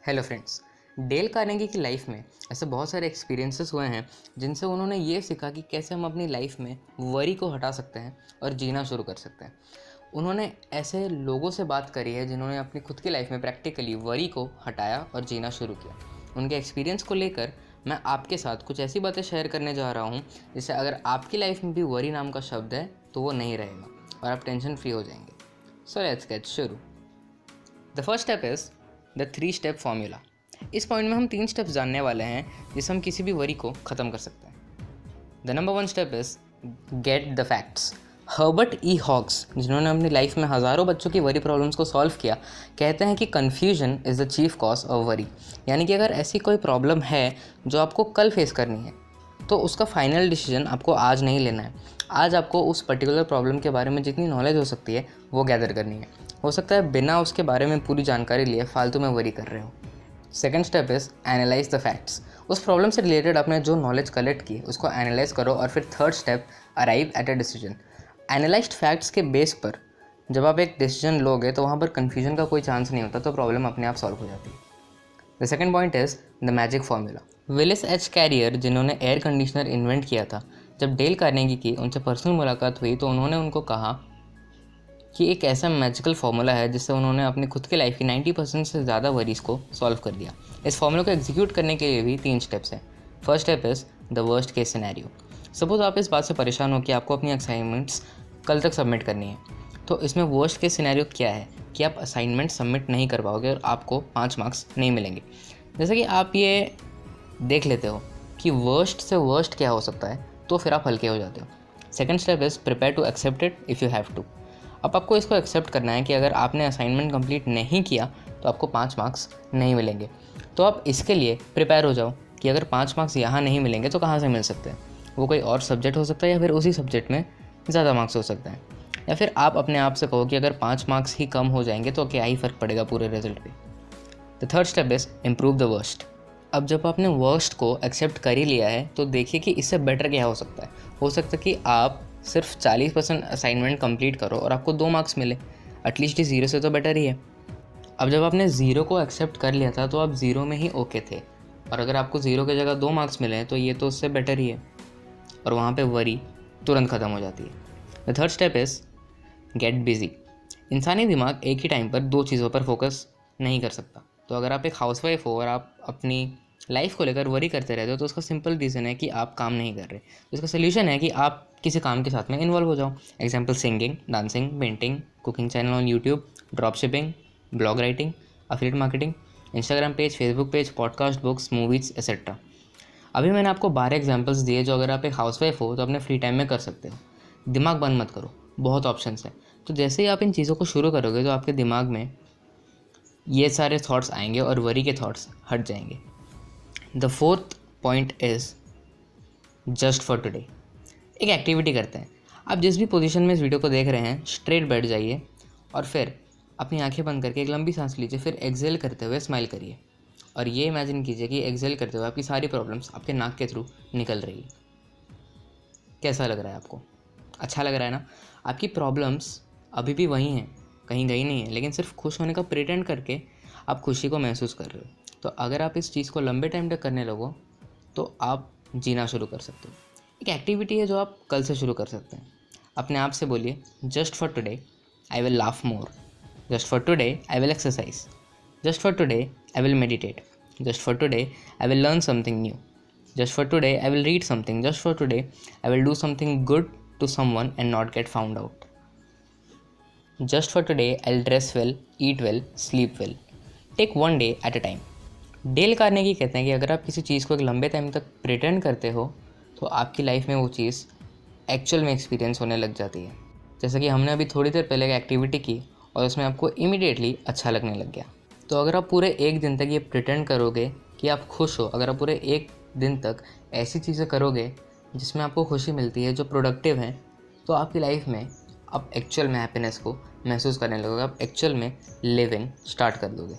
Hello friends. Dale Carnegie की life में ऐसे बहुत सारे एक्सपीरियंसेस हुए हैं जिनसे उन्होंने ये सीखा कि कैसे हम अपनी लाइफ में वरी को हटा सकते हैं और जीना शुरू कर सकते हैं। उन्होंने ऐसे लोगों से बात करी है जिन्होंने अपनी खुद की लाइफ में प्रैक्टिकली वरी को हटाया और जीना शुरू किया। उनके एक्सपीरियंस को लेकर मैं आपके साथ कुछ ऐसी बातें शेयर करने जा रहा हूँ जिससे अगर आपकी लाइफ में भी वरी नाम का शब्द है तो वो नहीं रहेगा और आप टेंशन फ्री हो जाएंगे। सो लेट्स गेट शुरू। The first step is the 3 step formula. इस पॉइंट में हम 3 स्टेप्स जानने वाले हैं जिससे हम किसी भी वरी को ख़त्म कर सकते हैं। The number 1 step is get the facts. Herbert E Hawkes, जिन्होंने अपनी लाइफ में हज़ारों बच्चों की वरी प्रॉब्लम्स को सॉल्व किया, कहते हैं कि confusion is the chief cause of worry. यानी कि अगर ऐसी कोई प्रॉब्लम है जो आपको कल फेस करनी है तो उसका फाइनल डिसीजन आपको आज नहीं लेना है। आज आपको उस पर्टिकुलर प्रॉब्लम के बारे में जितनी नॉलेज हो सकती है वो गैदर करनी है। हो सकता है बिना उसके बारे में पूरी जानकारी लिए फालतू में वरी कर रहे हो। Second step is analyse the facts. उस प्रॉब्लम से रिलेटेड आपने जो नॉलेज कलेक्ट की उसको एनालाइज करो और फिर third step arrive at a decision. Analysed facts के बेस पर जब आप एक डिसीजन लोगे तो वहाँ पर कन्फ्यूजन का कोई चांस नहीं होता, तो प्रॉब्लम अपने आप सॉल्व हो जाती है। The second point is the magic formula. Willis H Carrier, जिन्होंने एयर कंडीशनर इन्वेंट किया था, जब डेल कार्नेगी की उनसे पर्सनल मुलाकात हुई तो उन्होंने उनको कहा कि एक ऐसा मैजिकल फार्मूला है जिससे उन्होंने अपनी खुद की लाइफ की 90% से ज़्यादा वरीज को सॉल्व कर दिया। इस फार्मूला को एग्जीक्यूट करने के लिए भी 3 स्टेप्स हैं। First step is the worst case scenario. Suppose आप इस बात से परेशान हो कि आपको अपनी असाइनमेंट्स कल तक सबमिट करनी है, तो इसमें वर्स्ट केस सिनेरियो क्या है कि आप असाइनमेंट सबमिट नहीं कर पाओगे और आपको 5 मार्क्स नहीं मिलेंगे। जैसे कि आप ये देख लेते हो कि वर्स्ट से वर्स्ट क्या हो सकता है, तो फिर आप हल्के हो जाते हो। Second step is prepare to accept it if you have to. अब आपको इसको एक्सेप्ट करना है कि अगर आपने असाइनमेंट कंप्लीट नहीं किया तो आपको 5 मार्क्स नहीं मिलेंगे। तो आप इसके लिए प्रिपेयर हो जाओ कि अगर 5 मार्क्स यहाँ नहीं मिलेंगे तो कहाँ से मिल सकते हैं। वो कोई और सब्जेक्ट हो सकता है या फिर उसी सब्जेक्ट में ज़्यादा मार्क्स हो सकते हैं, या फिर आप अपने आप से कहो कि अगर 5 मार्क्स ही कम हो जाएंगे तो क्या ही फ़र्क पड़ेगा पूरे रिजल्ट पे। The third step is improve the worst. अब जब आपने वर्स्ट को एक्सेप्ट कर ही लिया है तो देखिए कि इससे बेटर क्या हो सकता है। हो सकता है कि आप सिर्फ 40% असाइनमेंट कंप्लीट करो और आपको 2 मार्क्स मिले। एटलीस्ट ये 0 से तो बेटर ही है। अब जब आपने 0 को एक्सेप्ट कर लिया था तो आप 0 में ही ओके थे, और अगर आपको 0 की जगह 2 मार्क्स मिले हैं तो ये तो उससे बेटर ही है, और वहाँ पे वरी तुरंत ख़त्म हो जाती है। The third step is get busy. इंसानी दिमाग एक ही टाइम पर 2 चीज़ों पर फोकस नहीं कर सकता। तो अगर आप एक हाउसवाइफ हो और आप अपनी लाइफ को लेकर वरी करते रहते हो तो उसका सिंपल रीज़न है कि आप काम नहीं कर रहे। तो इसका सोल्यूशन है कि आप किसी काम के साथ में इन्वॉल्व हो जाओ। Example singing, dancing, painting, cooking channel on YouTube, drop shipping, blog writing, affiliate marketing, Instagram page, Facebook page, podcast, books, movies etcetera. अभी मैंने आपको 12 एग्जाम्पल्स दिए जो अगर आप एक हाउसवाइफ हो तो अपने फ्री टाइम में कर सकते हो। दिमाग बंद मत करो, बहुत ऑप्शंस हैं। तो जैसे ही आप इन चीज़ों को शुरू करोगे तो आपके दिमाग में ये सारे थॉट्स आएंगे और वरी के थॉट्स हट जाएंगे। The fourth point is just for today. एक एक्टिविटी करते हैं। आप जिस भी पोजीशन में इस वीडियो को देख रहे हैं स्ट्रेट बैठ जाइए और फिर अपनी आंखें बंद करके एक लंबी सांस लीजिए। फिर एक्सेल करते हुए स्माइल करिए और ये इमेजिन कीजिए कि एक्सेल करते हुए आपकी सारी प्रॉब्लम्स आपके नाक के थ्रू निकल रही है। कैसा लग रहा है आपको? अच्छा लग रहा है ना? आपकी प्रॉब्लम्स अभी भी वही हैं, कहीं गई नहीं है, लेकिन सिर्फ खुश होने का प्रिटेंड करके आप खुशी को महसूस कर रहे हो। तो अगर आप इस चीज़ को लंबे टाइम तक करने लगो तो आप जीना शुरू कर सकते हो। एक एक्टिविटी है जो आप कल से शुरू कर सकते हैं। अपने आप से बोलिए, just for today I will laugh more, just for today I will exercise, just for today I will meditate, just for today I will learn something new, just for today I will read something, just for today I will do something good to someone and not get found out, just for today I'll dress well, eat well, sleep well, take one day at a time। Dale Carnegie कहते हैं कि अगर आप किसी चीज़ को एक लंबे time तक प्रिटेंड करते हो तो आपकी लाइफ में वो चीज़ एक्चुअल में एक्सपीरियंस होने लग जाती है। जैसे कि हमने अभी थोड़ी देर पहले एक एक्टिविटी की और उसमें आपको इमीडिएटली अच्छा लगने लग गया। तो अगर आप पूरे 1 दिन तक ये प्रिटेंड करोगे कि आप खुश हो, अगर आप पूरे 1 दिन तक ऐसी चीज़ें करोगे जिसमें आपको खुशी मिलती है, जो प्रोडक्टिव हैं, तो आपकी लाइफ में आप एक्चुअल में हैप्पीनेस को महसूस करने लगोगे, आप एक्चुअल में लिविंग स्टार्ट कर दोगे।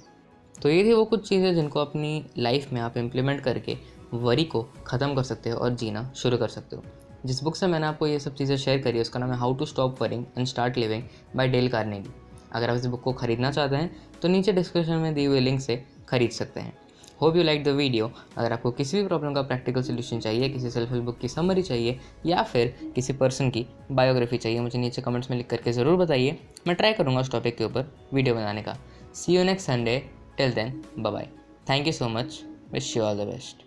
तो ये थी वो कुछ चीज़ें जिनको अपनी लाइफ में आप इम्प्लीमेंट करके वरी को ख़त्म कर सकते हो और जीना शुरू कर सकते हो। जिस बुक से मैंने आपको ये सब चीज़ें शेयर करी है उसका नाम है how to stop worrying and start living by Dale Carnegie. अगर आप इस बुक को ख़रीदना चाहते हैं तो नीचे डिस्क्रिप्शन में दी हुई लिंक से खरीद सकते हैं। Hope you like the video. अगर आपको किसी भी प्रॉब्लम का प्रैक्टिकल सोल्यूशन चाहिए, किसी सेल्फ हेल्प बुक की समरी चाहिए या फिर किसी पर्सन की बायोग्राफी चाहिए, मुझे नीचे कमेंट्स में लिख करके ज़रूर बताइए। मैं ट्राई करूँगा उस टॉपिक के ऊपर वीडियो बनाने का। See you next Sunday. Till then bye bye. Thank you so much. Wish you all the best.